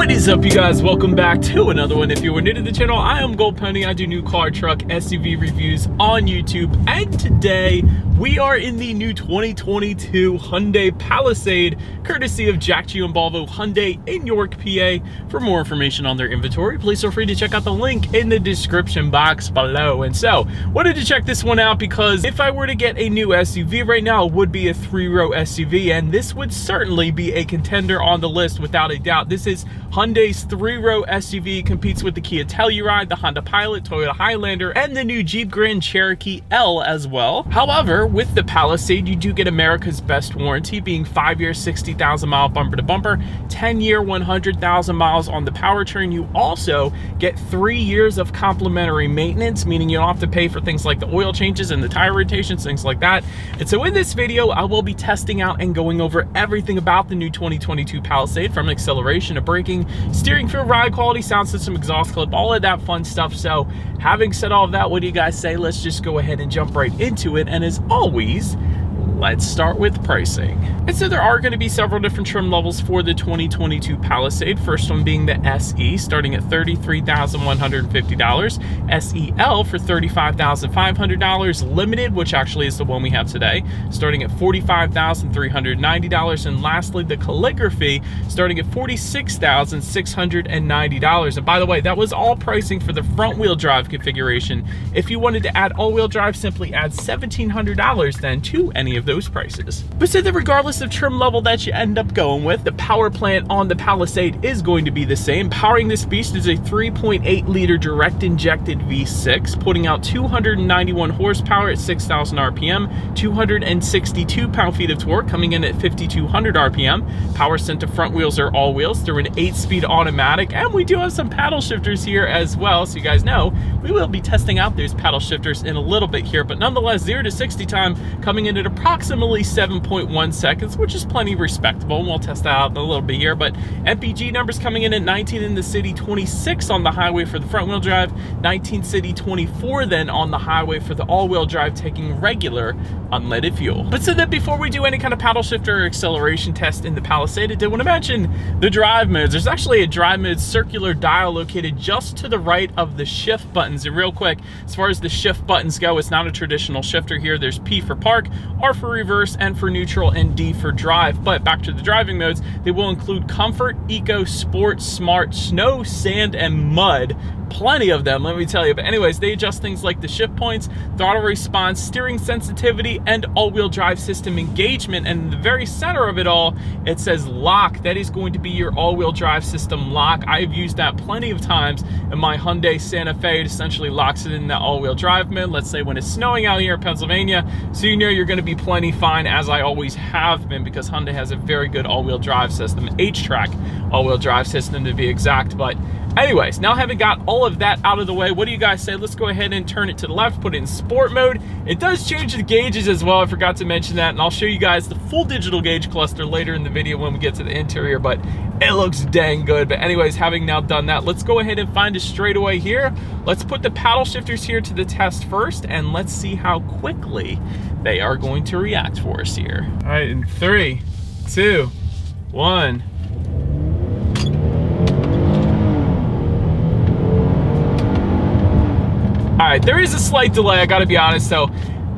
What is up, you guys? Welcome back to another one. If you are new to the channel, I am Gold Pony. I do new car, truck, SUV reviews on YouTube, and today we are in the new 2022 Hyundai Palisade, courtesy of Jack Giambalvo Hyundai in York, PA. For more information on their inventory, please feel free to check out the link in the description box below. And so, wanted to check this one out because if I were to get a new SUV right now, it would be a 3-row SUV, and this would certainly be a contender on the list without a doubt. This is Hyundai's 3-row SUV, competes with the Kia Telluride, the Honda Pilot, Toyota Highlander, and the new Jeep Grand Cherokee L as well. However, with the Palisade, you do get America's best warranty, being 5 years, 60,000 mile bumper to bumper, 10-year, 100,000 miles on the powertrain. You also get 3 years of complimentary maintenance, meaning you don't have to pay for things like the oil changes and the tire rotations, things like that. And so in this video, I will be testing out and going over everything about the new 2022 Palisade, from acceleration to braking, steering feel, ride quality, sound system, exhaust clip, all of that fun stuff. So having said all of that, what do you guys say? Let's just go ahead and jump right into it. And as always, let's start with pricing. And so there are going to be several different trim levels for the 2022 Palisade. First one being the SE, starting at $33,150. SEL for $35,500. Limited, which actually is the one we have today, starting at $45,390. And lastly, the Calligraphy, starting at $46,690. And by the way, that was all pricing for the front-wheel drive configuration. If you wanted to add all-wheel drive, simply add $1,700 then to any of those prices. But so that regardless of trim level that you end up going with, the power plant on the Palisade is going to be the same. Powering this beast is a 3.8 liter direct injected V6, putting out 291 horsepower at 6,000 RPM, 262 pound-feet of torque, coming in at 5,200 RPM. Power center front wheels are all wheels through an 8-speed automatic, and we do have some paddle shifters here as well, so you guys know we will be testing out those paddle shifters in a little bit here. But nonetheless, 0 to 60 time coming in at approximately 7.1 seconds, which is plenty respectable, and we'll test that out in a little bit here. But MPG numbers coming in at 19 in the city, 26 on the highway for the front-wheel drive, 19 city, 24 then on the highway for the all-wheel drive, taking regular unleaded fuel. But so that before we do any kind of paddle shifter or acceleration test in the Palisade, I did want to mention the drive modes. There's actually a drive mode circular dial located just to the right of the shift buttons. And real quick, as far as the shift buttons go, it's not a traditional shifter here. There's P for park, R for reverse, N for neutral, and D for drive. But back to the driving modes, they will include comfort, eco, sport, smart, snow, sand, and mud. Plenty of them, let me tell you. But anyways, they adjust things like the shift points, throttle response, steering sensitivity, and all-wheel drive system engagement. And in the very center of it all, it says lock. That is going to be your all-wheel drive system lock. I've used that plenty of times in my Hyundai Santa Fe. It essentially locks it in that all-wheel drive mode. Let's say when it's snowing out here in Pennsylvania, so you know you're going to be plenty fine, as I always have been, because Hyundai has a very good all-wheel drive system, H-Track all-wheel drive system to be exact. But anyways, now having got all of that out of the way, what do you guys say? Let's go ahead and turn it to the left, put it in sport mode. It does change the gauges as well. I forgot to mention that, and I'll show you guys the full digital gauge cluster later in the video when we get to the interior, but it looks dang good. But anyways, having now done that, let's go ahead and find a straightaway here. Let's put the paddle shifters here to the test first, and let's see how quickly they are going to react for us here. All right, in 3, 2, 1. All right, there is a slight delay, I gotta be honest, so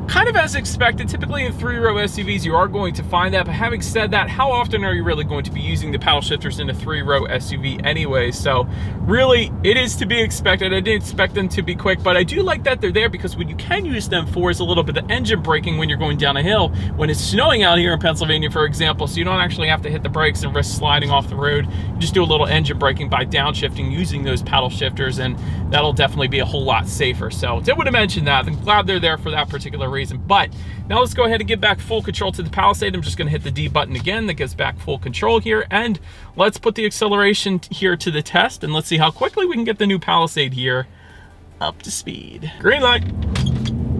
kind of as expected. Typically in 3-row SUVs, you are going to find that, but having said that, how often are you really going to be using the paddle shifters in a 3-row SUV anyway? So really, it is to be expected. I didn't expect them to be quick, but I do like that they're there, because what you can use them for is a little bit of engine braking when you're going down a hill, when it's snowing out here in Pennsylvania, for example, so you don't actually have to hit the brakes and risk sliding off the road. You just do a little engine braking by downshifting using those paddle shifters, and that'll definitely be a whole lot safer. So did want to mention that. I'm glad they're there for that particular reason. But now let's go ahead and give back full control to the Palisade. I'm just going to hit the D button again. That gives back full control here, and let's put the acceleration here to the test, and let's see how quickly we can get the new Palisade here up to speed. Green light.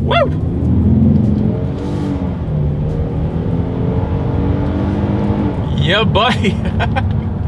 Woo! Yeah, buddy.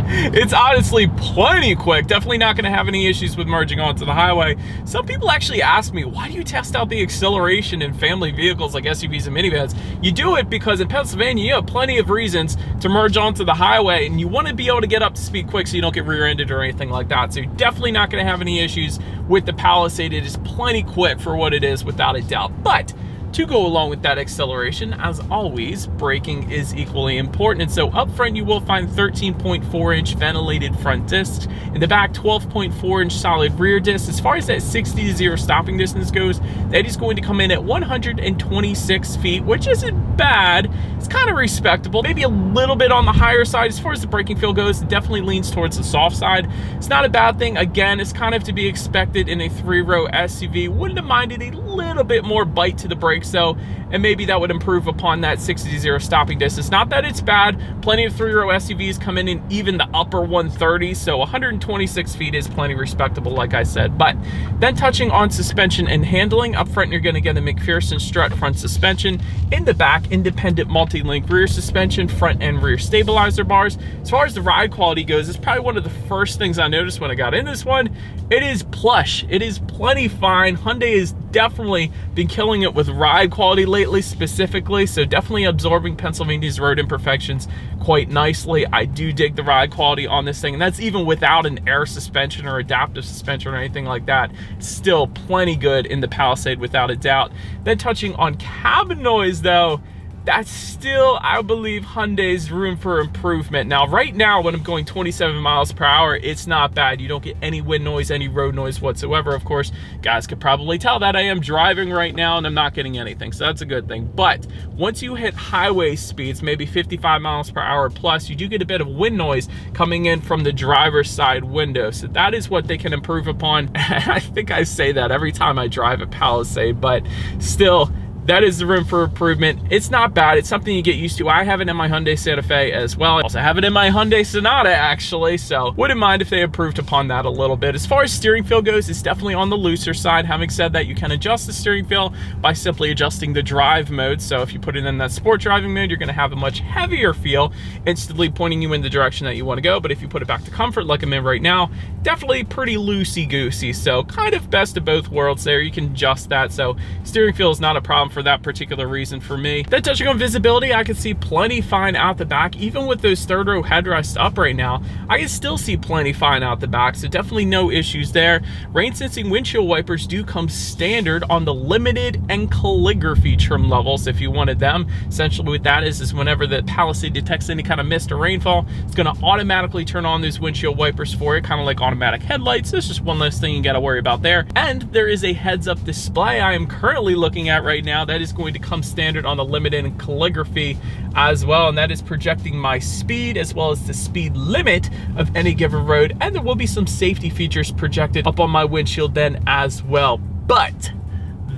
It's honestly plenty quick. Definitely not gonna have any issues with merging onto the highway. Some people actually ask me, why do you test out the acceleration in family vehicles like SUVs and minivans? You do it because in Pennsylvania, you have plenty of reasons to merge onto the highway, and you wanna be able to get up to speed quick so you don't get rear-ended or anything like that. So you're definitely not gonna have any issues with the Palisade. It is plenty quick for what it is, without a doubt. But to go along with that acceleration, as always, braking is equally important. And so up front, you will find 13.4-inch ventilated front discs. In the back, 12.4-inch solid rear discs. As far as that 60 to 0 stopping distance goes, that is going to come in at 126 feet, which isn't bad. It's kind of respectable. Maybe a little bit on the higher side. As far as the braking feel goes, it definitely leans towards the soft side. It's not a bad thing. Again, it's kind of to be expected in a 3-row SUV. Wouldn't have minded a little bit more bite to the brakes though, and maybe that would improve upon that 60 to 0 stopping distance. Not that it's bad. Plenty of 3-row SUVs come in even the upper 130s, so 126 feet is plenty respectable, like I said. But then touching on suspension and handling, up front you're going to get a McPherson strut front suspension. In the back, independent multi-link rear suspension, front and rear stabilizer bars. As far as the ride quality goes, it's probably one of the first things I noticed when I got in this one. It is plush. It is plenty fine. Hyundai has definitely been killing it with ride quality lately specifically, so definitely absorbing Pennsylvania's road imperfections quite nicely. I do dig the ride quality on this thing, and that's even without an air suspension or adaptive suspension or anything like that. Still plenty good in the Palisade without a doubt. Then touching on cabin noise though, that's still, I believe, Hyundai's room for improvement. Now, right now, when I'm going 27 miles per hour, it's not bad. You don't get any wind noise, any road noise whatsoever. Of course, guys could probably tell that I am driving right now and I'm not getting anything, so that's a good thing. But once you hit highway speeds, maybe 55 miles per hour plus, you do get a bit of wind noise coming in from the driver's side window. So that is what they can improve upon. I think I say that every time I drive a Palisade, but still, that is the room for improvement. It's not bad. It's something you get used to. I have it in my Hyundai Santa Fe as well. I also have it in my Hyundai Sonata, actually, so wouldn't mind if they improved upon that a little bit. As far as steering feel goes, it's definitely on the looser side. Having said that, you can adjust the steering feel by simply adjusting the drive mode. So if you put it in that sport driving mode, you're gonna have a much heavier feel, instantly pointing you in the direction that you wanna go. But if you put it back to comfort, like I'm in right now, definitely pretty loosey-goosey. So kind of best of both worlds there. You can adjust that. So steering feel is not a problem for that particular reason for me. Then touching on visibility, I can see plenty fine out the back. Even with those 3rd row headrests up right now, I can still see plenty fine out the back, so definitely no issues there. Rain sensing windshield wipers do come standard on the limited and calligraphy trim levels if you wanted them. Essentially what that is whenever the Palisade detects any kind of mist or rainfall, it's going to automatically turn on those windshield wipers for it, kind of like automatic headlights. There's just one less thing you got to worry about there. And there is a heads-up display I am currently looking at right now that is going to come standard on the limited and calligraphy as well, and that is projecting my speed as well as the speed limit of any given road, and there will be some safety features projected up on my windshield then as well. But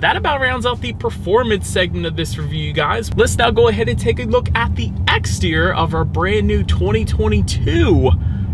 that about rounds out the performance segment of this review, guys. Let's now go ahead and take a look at the exterior of our brand new 2022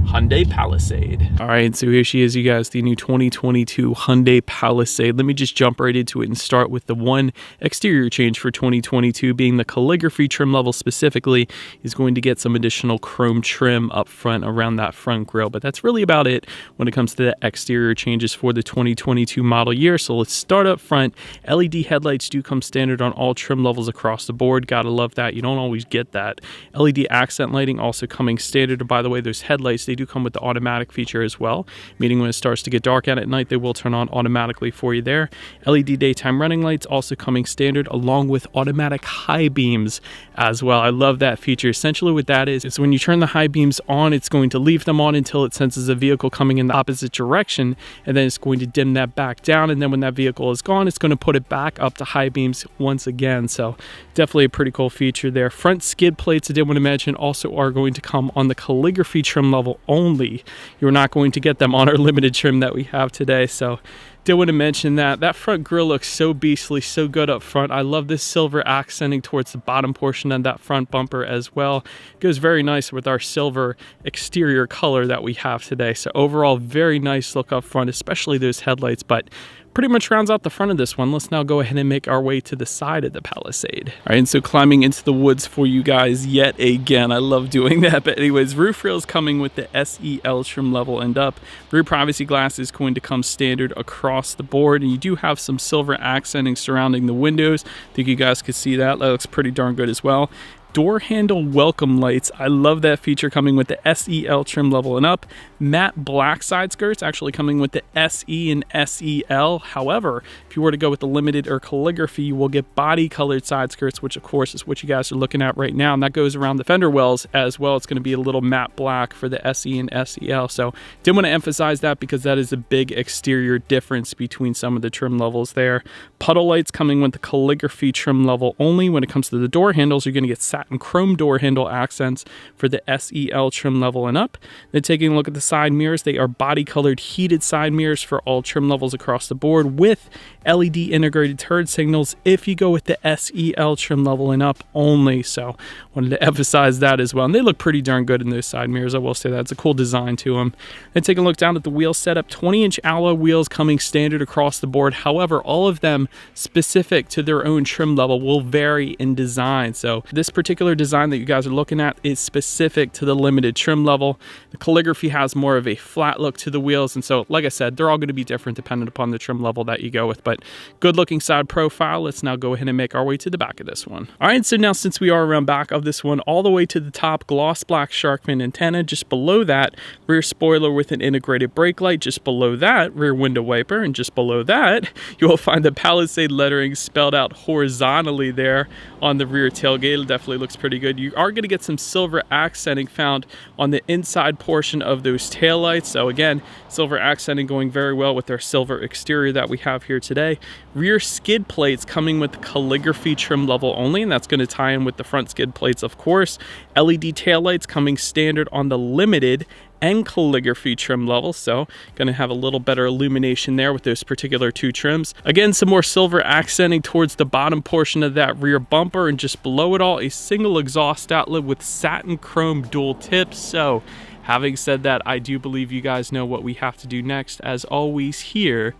Hyundai Palisade. All right, so here she is, you guys, the new 2022 Hyundai Palisade. Let me just jump right into it and start with the one exterior change for 2022, being the calligraphy trim level specifically is going to get some additional chrome trim up front around that front grille, but that's really about it when it comes to the exterior changes for the 2022 model year. So let's start up front. LED headlights do come standard on all trim levels across the board. Gotta love that. You don't always get that. LED accent lighting also coming standard. By the way, those headlights, they do come with the automatic feature as well, meaning when it starts to get dark out at night, they will turn on automatically for you there. LED daytime running lights also coming standard, along with automatic high beams as well. I love that feature. Essentially what that is when you turn the high beams on, it's going to leave them on until it senses a vehicle coming in the opposite direction, and then it's going to dim that back down, and then when that vehicle is gone, it's going to put it back up to high beams once again. So definitely a pretty cool feature there. Front skid plates, I did want to mention, also are going to come on the calligraphy trim level only. You're not going to get them on our limited trim that we have today. So did want to mention that front grille looks so beastly, so good up front. I love this silver accenting towards the bottom portion of that front bumper as well. It goes very nice with our silver exterior color that we have today. So overall, very nice look up front, especially those headlights. But pretty much rounds out the front of this one. Let's now go ahead and make our way to the side of the Palisade. All right, and so climbing into the woods for you guys yet again. I love doing that. But anyways, roof rails coming with the SEL trim level and up. Rear privacy glass is going to come standard across the board, and you do have some silver accenting surrounding the windows. I think you guys could see that. That looks pretty darn good as well. Door handle welcome lights. I love that feature coming with the SEL trim level and up. Matte black side skirts actually coming with the SE and SEL. However, if you were to go with the limited or calligraphy, you will get body colored side skirts, which of course is what you guys are looking at right now. And that goes around the fender wells as well. It's going to be a little matte black for the SE and SEL. So did want to emphasize that because that is a big exterior difference between some of the trim levels there. Puddle lights coming with the calligraphy trim level only. When it comes to the door handles, you're going to get satin chrome door handle accents for the SEL trim level and up. Then taking a look at the side mirrors, they are body colored heated side mirrors for all trim levels across the board with LED integrated turn signals if you go with the SEL trim level and up only. So wanted to emphasize that as well. And they look pretty darn good in those side mirrors. I will say that. It's a cool design to them. Then taking a look down at the wheel setup, 20-inch alloy wheels coming standard across the board. However, all of them specific to their own trim level will vary in design. So this particular design that you guys are looking at is specific to the limited trim level. The calligraphy has more of a flat look to the wheels, and so like I said, they're all going to be different depending upon the trim level that you go with, but good looking side profile. Let's now go ahead and make our way to the back of this one. All right, so now since we are around back of this one, all the way to the top, gloss black shark fin antenna. Just below that, rear spoiler with an integrated brake light. Just below that, rear window wiper, and just below that, you will find the Palisade lettering spelled out horizontally there on the rear tailgate. It definitely looks pretty good. You are going to get some silver accenting found on the inside portion of those taillights. So again, silver accenting going very well with our silver exterior that we have here today. Rear skid plates coming with calligraphy trim level only, and that's going to tie in with the front skid plates, of course. LED taillights coming standard on the limited and calligraphy trim level, so going to have a little better illumination there with those particular two trims. Again, some more silver accenting towards the bottom portion of that rear bumper, and just below it all, a single exhaust outlet with satin chrome dual tips. So having said that, I do believe you guys know what we have to do next. As always, here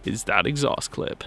is that exhaust clip.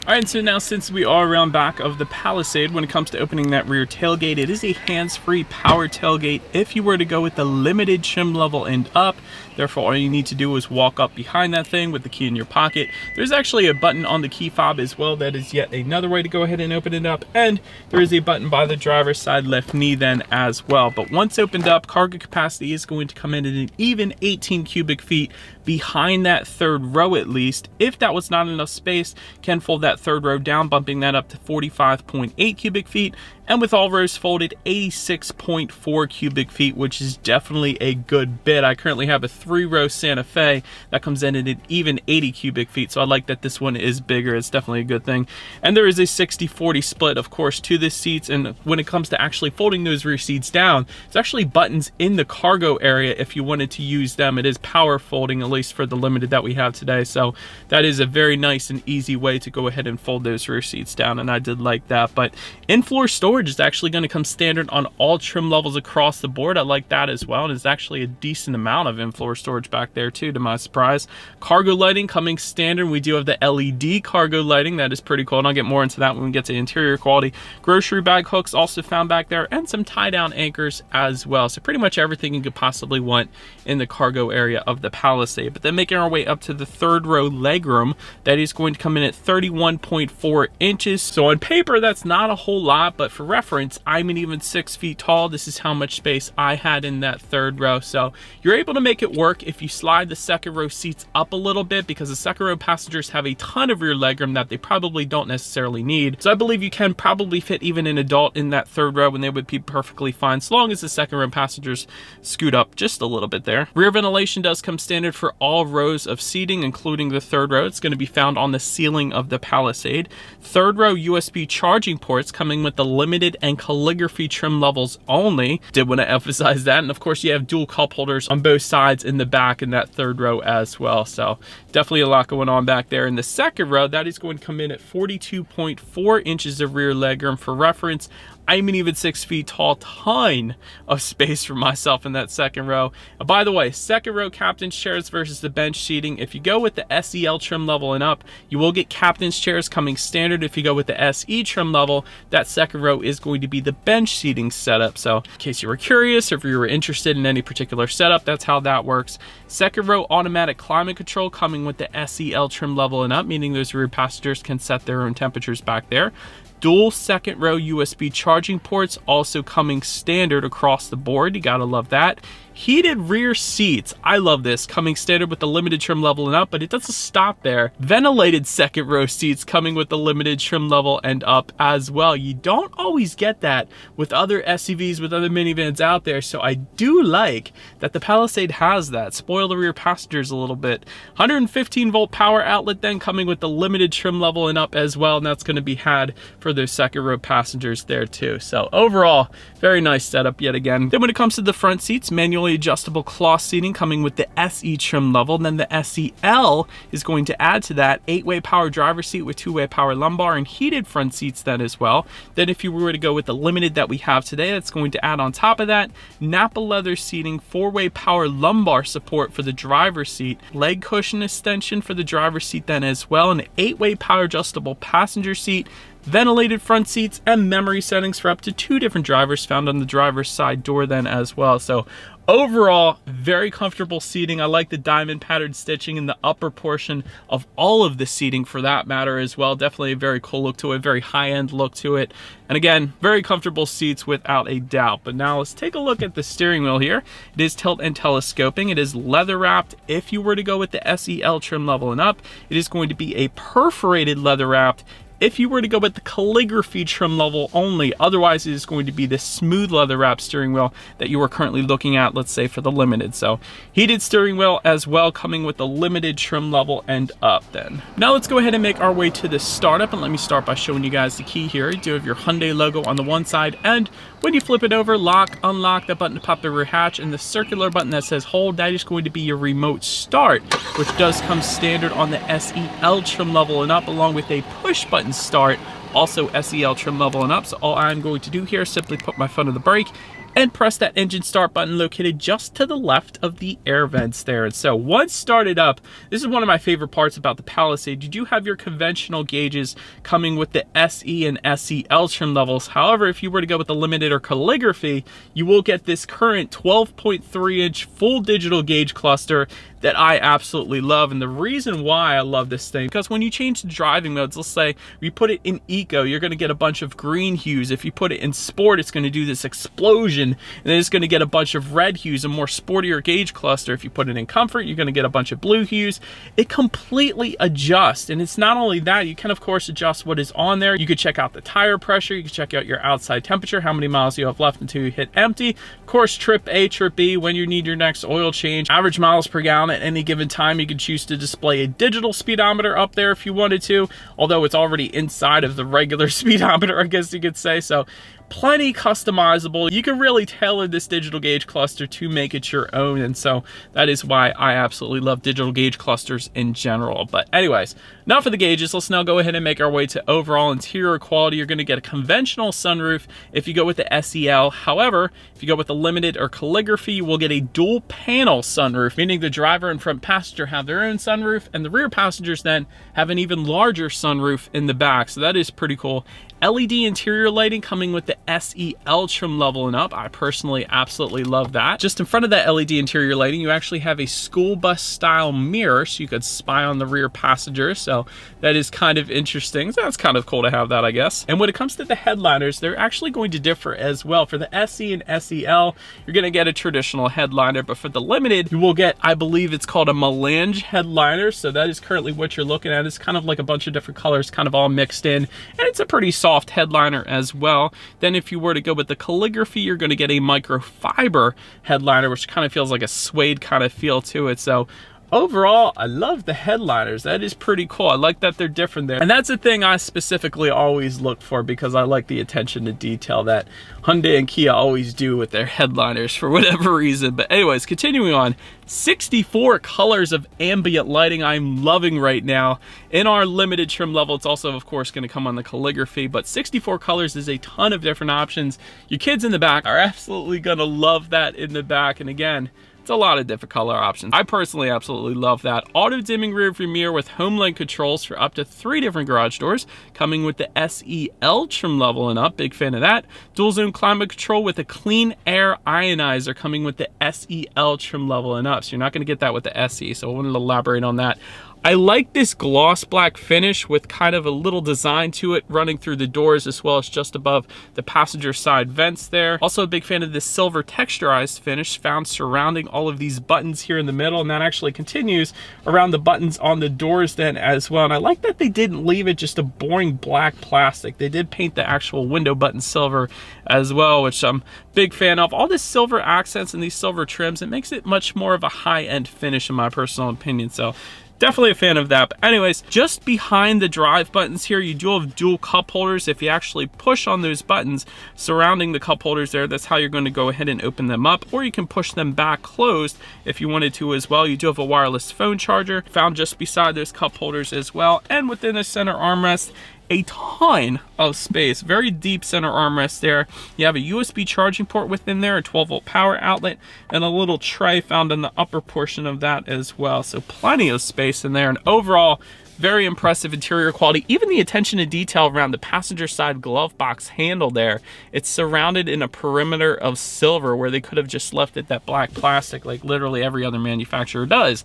All right, so now since we are around back of the Palisade, when it comes to opening that rear tailgate, it is a hands-free power tailgate if you were to go with the limited trim level and up. Therefore, all you need to do is walk up behind that thing with the key in your pocket. There's actually a button on the key fob as well. That is yet another way to go ahead and open it up. And there is a button by the driver's side left knee then as well. But once opened up, cargo capacity is going to come in at an even 18 cubic feet behind that third row at least. If that was not enough space, can fold that third row down, bumping that up to 45.8 cubic feet. And with all rows folded, 86.4 cubic feet, which is definitely a good bit. I currently have a 3-row Santa Fe that comes in at an even 80 cubic feet, so I like that this one is bigger. It's definitely a good thing. And there is a 60-40 split, of course, to the seats. And when it comes to actually folding those rear seats down, there's actually buttons in the cargo area if you wanted to use them. It is power folding, at least for the limited that we have today. So that is a very nice and easy way to go ahead and fold those rear seats down, and I did like that. But in-floor storage is actually going to come standard on all trim levels across the board. I like that as well, and it's actually a decent amount of in-floor storage back there too, to my surprise. Cargo lighting coming standard. We do have the LED cargo lighting. That is pretty cool, and I'll get more into that when we get to interior quality. Grocery bag hooks also found back there, and some tie-down anchors as well. So pretty much everything you could possibly want in the cargo area of the Palisade. But then making our way up to the third row legroom, that is going to come in at 31.4 inches. So on paper, that's not a whole lot, but for reference, I'm an even 6 feet tall. This is how much space I had in that third row. So you're able to make it work if you slide the second row seats up a little bit, because the second row passengers have a ton of rear legroom that they probably don't necessarily need. So I believe you can probably fit even an adult in that third row, and they would be perfectly fine so long as the second row passengers scoot up just a little bit there. Rear ventilation does come standard for all rows of seating, including the third row. It's going to be found on the ceiling of the Palisade Palisade. Third row USB charging ports coming with the limited and calligraphy trim levels only. Did want to emphasize that. And of course you have dual cup holders on both sides in the back in that third row as well. So definitely a lot going on back there. In the second row, that is going to come in at 42.4 inches of rear legroom. For reference, I'm an even 6 feet tall, ton of space for myself in that second row. By the way, second row captain's chairs versus the bench seating. If you go with the SEL trim level and up, you will get captain's chairs coming standard. If you go with the SE trim level, that second row is going to be the bench seating setup. So in case you were curious or if you were interested in any particular setup, that's how that works. Second row automatic climate control coming with the SEL trim level and up, meaning those rear passengers can set their own temperatures back there. Dual second row USB charging ports also coming standard across the board. You gotta love that. Heated rear seats, I love this, coming standard with the limited trim level and up, but it doesn't stop there. Ventilated second row seats coming with the limited trim level and up as well. You don't always get that with other SUVs, with other minivans out there, so I do like that the Palisade has that. Spoil the rear passengers a little bit. 115 volt power outlet then coming with the limited trim level and up as well, and that's going to be had for those second row passengers there too. So overall, very nice setup yet again. Then when it comes to the front seats, manually adjustable cloth seating coming with the SE trim level. Then the SEL is going to add to that 8-way power driver seat with 2-way power lumbar and heated front seats then as well. Then if you were to go with the limited that we have today, that's going to add on top of that Napa leather seating, 4-way power lumbar support for the driver's seat, leg cushion extension for the driver's seat then as well, and 8-way power adjustable passenger seat, ventilated front seats, and memory settings for up to 2 different drivers found on the driver's side door then as well. So overall, very comfortable seating. I like the diamond patterned stitching in the upper portion of all of the seating for that matter as well. Definitely a very cool look to it, very high-end look to it. And again, very comfortable seats without a doubt. But now let's take a look at the steering wheel here. It is tilt and telescoping. It is leather wrapped. If you were to go with the SEL trim level and up, it is going to be a perforated leather wrapped. If you were to go with the calligraphy trim level only, otherwise it is going to be the smooth leather wrap steering wheel that you are currently looking at, let's say for the limited. So heated steering wheel as well, coming with the limited trim level and up then. Now let's go ahead and make our way to the startup, and let me start by showing you guys the key here. You do have your Hyundai logo on the one side, and when you flip it over, lock, unlock, that button to pop the rear hatch, and the circular button that says hold, that is going to be your remote start, which does come standard on the SEL trim level and up, along with a push button start, also SEL trim level and up. So all I'm going to do here is simply put my foot on the brake and press that engine start button located just to the left of the air vents there. And so once started up, this is one of my favorite parts about the Palisade. You do have your conventional gauges coming with the SE and SEL trim levels. However, if you were to go with the limited or calligraphy, you will get this current 12.3-inch full digital gauge cluster that I absolutely love. And the reason why I love this thing, because when you change the driving modes, let's say you put it in eco, you're going to get a bunch of green hues. If you put it in sport, it's going to do this explosion, and then it's going to get a bunch of red hues, a more sportier gauge cluster. If you put it in comfort, you're going to get a bunch of blue hues. It completely adjusts. And it's not only that, you can of course adjust what is on there. You could check out the tire pressure, you can check out your outside temperature, how many miles you have left until you hit empty, of course trip A, trip B, when you need your next oil change, average miles per gallon at any given time. You can choose to display a digital speedometer up there if you wanted to, although it's already inside of the regular speedometer, I guess you could say. So plenty customizable. You can really tailor this digital gauge cluster to make it your own, and so that is why I absolutely love digital gauge clusters in general. But anyways, enough of the gauges. Let's now go ahead and make our way to overall interior quality. You're going to get a conventional sunroof if you go with the SEL. However, if you go with the limited or calligraphy, you will get a dual panel sunroof, meaning the driver and front passenger have their own sunroof, and the rear passengers then have an even larger sunroof in the back. So that is pretty cool. LED interior lighting coming with the SEL trim level and up. I personally absolutely love that. Just in front of that LED interior lighting, you actually have a school bus style mirror, so you could spy on the rear passenger. So that is kind of interesting. So that's kind of cool to have that, I guess. And when it comes to the headliners, they're actually going to differ as well. For the SE and SEL, you're going to get a traditional headliner, but for the limited, you will get, I believe it's called a melange headliner. So that is currently what you're looking at. It's kind of like a bunch of different colors kind of all mixed in, and it's a pretty soft headliner as well. Then if you were to go with the calligraphy, you're going to get a microfiber headliner, which kind of feels like a suede kind of feel to it. So Overall, I love the headliners. That is pretty cool. I like that they're different there. And that's a thing I specifically always look for because I like the attention to detail that Hyundai and Kia always do with their headliners for whatever reason. But anyways, continuing on, 64 colors of ambient lighting I'm loving right now. In our limited trim level, it's also, of course, going to come on the calligraphy, but 64 colors is a ton of different options. Your kids in the back are absolutely going to love that in the back. And again, it's a lot of different color options. I personally absolutely love that. Auto dimming rear view mirror with home link controls for up to 3 different garage doors, coming with the SEL trim level and up. Big fan of that. Dual zone climate control with a clean air ionizer, coming with the SEL trim level and up. So you're not going to get that with the SE. So I wanted to elaborate on that. I like this gloss black finish with kind of a little design to it running through the doors as well as just above the passenger side vents there. Also a big fan of this silver texturized finish found surrounding all of these buttons here in the middle, and that actually continues around the buttons on the doors then as well. And I like that they didn't leave it just a boring black plastic. They did paint the actual window button silver as well, which I'm a big fan of. All this silver accents and these silver trims, it makes it much more of a high-end finish in my personal opinion. So definitely a fan of that. But anyways, just behind the drive buttons here, you do have dual cup holders. If you actually push on those buttons surrounding the cup holders there, that's how you're going to go ahead and open them up, or you can push them back closed if you wanted to as well. You do have a wireless phone charger found just beside those cup holders as well. And within the center armrest, a ton of space. Very deep center armrest there. You have a USB charging port within there, a 12-volt power outlet, and a little tray found in the upper portion of that as well. So plenty of space in there, and overall, very impressive interior quality. Even the attention to detail around the passenger side glove box handle there, it's surrounded in a perimeter of silver where they could have just left it that black plastic like literally every other manufacturer does.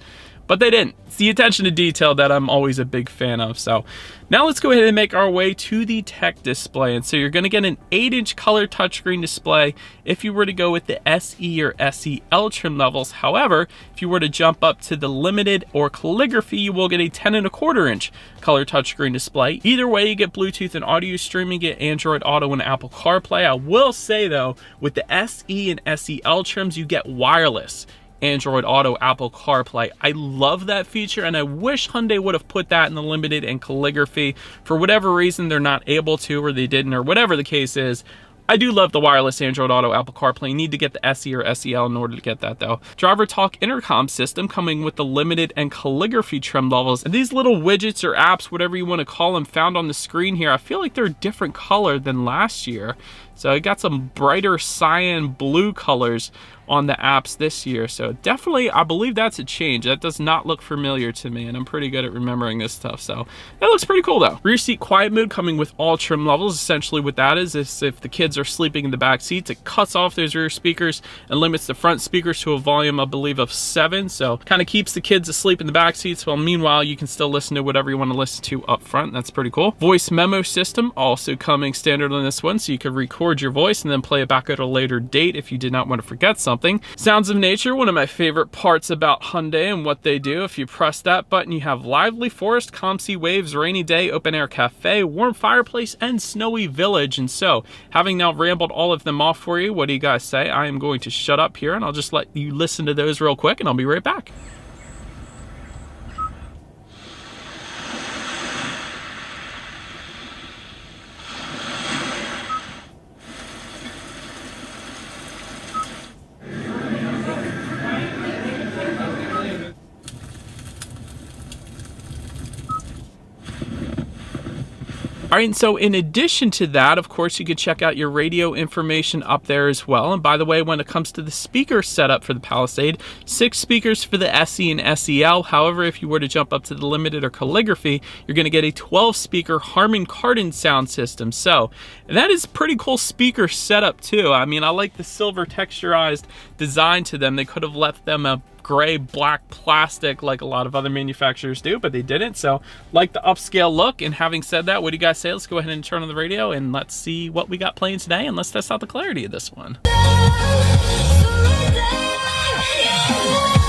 But they didn't. It's the attention to detail that I'm always a big fan of. So now let's go ahead and make our way to the tech display. And so you're going to get an 8-inch color touchscreen display if you were to go with the SE or SEL trim levels. However, if you were to jump up to the limited or calligraphy, you will get a 10.25-inch color touchscreen display. Either way, you get Bluetooth and audio streaming, get Android Auto and Apple CarPlay. I will say though, with the SE and SEL trims, you get wireless Android Auto, Apple CarPlay. I love that feature, and I wish Hyundai would have put that in the limited and calligraphy. For whatever reason, they're not able to, or they didn't, or whatever the case is. I do love the wireless Android Auto, Apple CarPlay. You need to get the SE or SEL in order to get that though. Driver Talk intercom system coming with the limited and calligraphy trim levels. And these little widgets or apps, whatever you want to call them, found on the screen here, I feel like they're a different color than last year. So I got some brighter cyan blue colors on the apps this year. So definitely, I believe that's a change. That does not look familiar to me, and I'm pretty good at remembering this stuff. So that looks pretty cool though. Rear seat quiet mode coming with all trim levels. Essentially what that is if the kids are sleeping in the back seats, it cuts off those rear speakers and limits the front speakers to a volume, I believe, of 7. So kind of keeps the kids asleep in the back seats, while meanwhile you can still listen to whatever you want to listen to up front. That's pretty cool. Voice memo system also coming standard on this one, so you can record your voice and then play it back at a later date if you did not want to forget something. Sounds of nature, one of my favorite parts about Hyundai and what they do. If you press that button, you have lively forest, calm sea waves, rainy day, open air cafe, warm fireplace, and snowy village. And so, having now rambled all of them off for you, what do you guys say? I am going to shut up here and I'll just let you listen to those real quick, and I'll be right back. All right, and so in addition to that, of course, you could check out your radio information up there as well. And by the way, when it comes to the speaker setup for the Palisade, 6 speakers for the SE and SEL. However, if you were to jump up to the limited or calligraphy, you're going to get a 12-speaker Harman Kardon sound system. So that is pretty cool speaker setup too. I mean, I like the silver texturized design to them. They could have left them a gray black plastic like a lot of other manufacturers do, but they didn't. So like the upscale look. And having said that, what do you guys say? Let's go ahead and turn on the radio and let's see what we got playing today, and let's test out the clarity of this one.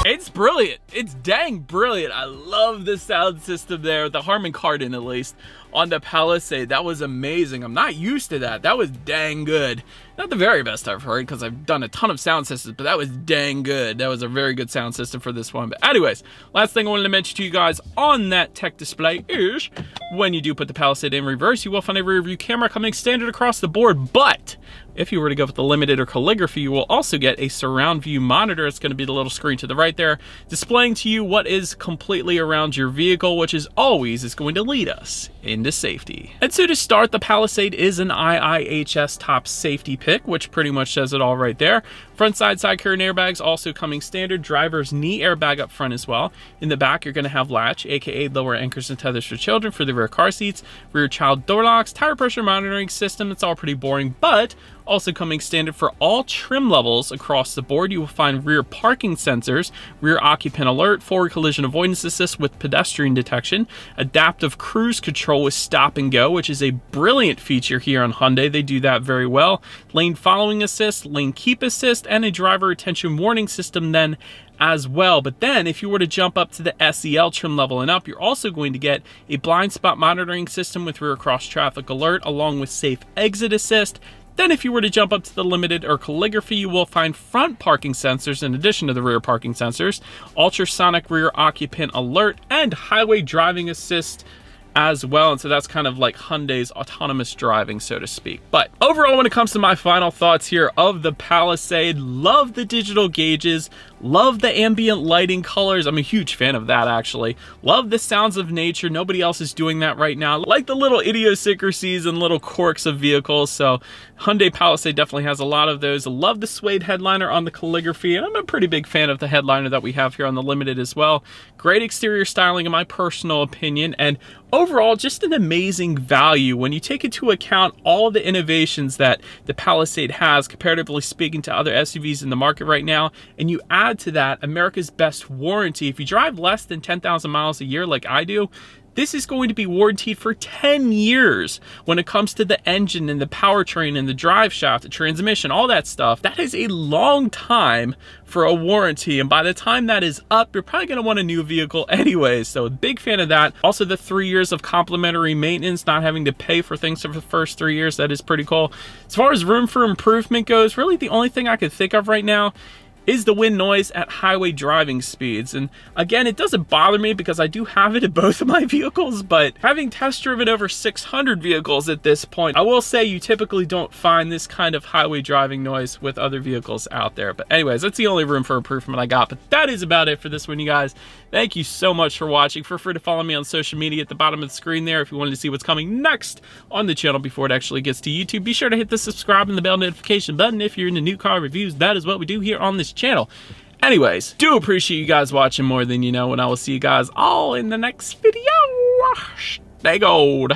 It's brilliant. It's dang brilliant. I love the sound system there, the Harman Kardon at least, on the Palisade. That was amazing. I'm not used to that. That was dang good. Not the very best I've heard because I've done a ton of sound systems, but that was dang good. That was a very good sound system for this one. But anyways, last thing I wanted to mention to you guys on that tech display is when you do put the Palisade in reverse, you will find a rear view camera coming standard across the board. But if you were to go with the limited or calligraphy, you will also get a surround view monitor. It's going to be the little screen to the right there, displaying to you what is completely around your vehicle, which is always is going to lead us into safety. And so to start, the Palisade is an IIHS top safety pick, which pretty much says it all right there. Front side curtain airbags also coming standard. Driver's knee airbag up front as well. In the back, you're going to have latch, aka lower anchors and tethers for children for the rear car seats, rear child door locks, tire pressure monitoring system. It's all pretty boring, but also coming standard for all trim levels across the board. You will find rear parking sensors, rear occupant alert, forward collision avoidance assist with pedestrian detection, adaptive cruise control with stop and go, which is a brilliant feature here on Hyundai. They do that very well. Lane following assist, lane keep assist, and a driver attention warning system then as well. But then if you were to jump up to the SEL trim level and up, you're also going to get a blind spot monitoring system with rear cross traffic alert along with safe exit assist. Then if you were to jump up to the limited or calligraphy, you will find front parking sensors in addition to the rear parking sensors, ultrasonic rear occupant alert, and highway driving assist as well. And so that's kind of like Hyundai's autonomous driving, so to speak. But overall, when it comes to my final thoughts here of the Palisade, love the digital gauges, love the ambient lighting colors. I'm a huge fan of that, actually. Love the sounds of nature. Nobody else is doing that right now. Like the little idiosyncrasies and little quirks of vehicles. So Hyundai Palisade definitely has a lot of those. Love the suede headliner on the calligraphy, and I'm a pretty big fan of the headliner that we have here on the Limited as well. Great exterior styling in my personal opinion, and overall just an amazing value when you take into account all the innovations that the Palisade has, comparatively speaking to other SUVs in the market right now, and you add to that America's best warranty. If you drive less than 10,000 miles a year like I do, this is going to be warranted for 10 years when it comes to the engine and the powertrain and the drive shaft, the transmission, all that stuff. That is a long time for a warranty. And by the time that is up, you're probably going to want a new vehicle anyway. So a big fan of that. Also the 3 years of complimentary maintenance, not having to pay for things for the first 3 years. That is pretty cool. As far as room for improvement goes, really the only thing I could think of right now is the wind noise at highway driving speeds. And again, it doesn't bother me because I do have it in both of my vehicles, but having test driven over 600 vehicles at this point, I will say you typically don't find this kind of highway driving noise with other vehicles out there. But anyways, that's the only room for improvement I got. But that is about it for this one, you guys. Thank you so much for watching. Feel free to follow me on social media at the bottom of the screen there if you wanted to see what's coming next on the channel before it actually gets to YouTube. Be sure to hit the subscribe and the bell notification button if you're into new car reviews. That is what we do here on this channel. Anyways, do appreciate you guys watching more than you know, and I will see you guys all in the next video. Stay gold.